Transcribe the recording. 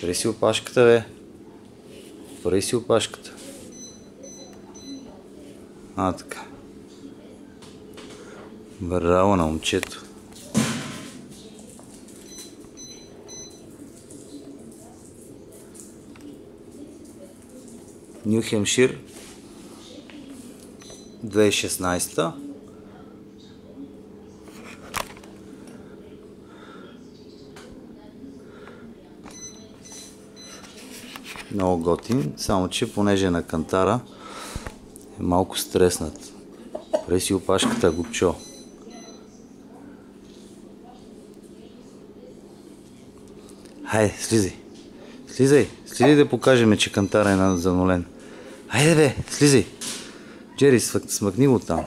Пари си опашката, бе. Пари си опашката. Така. Браво на момчето. Ню Хемшир 2016. Много готин, само че понеже е на кантара е малко стреснат. Прави си опашката, губчо. Хайде, слизай. Слизай да покажем, че кантара е занолен. Хайде бе, слизай. Джери, смъкни го там.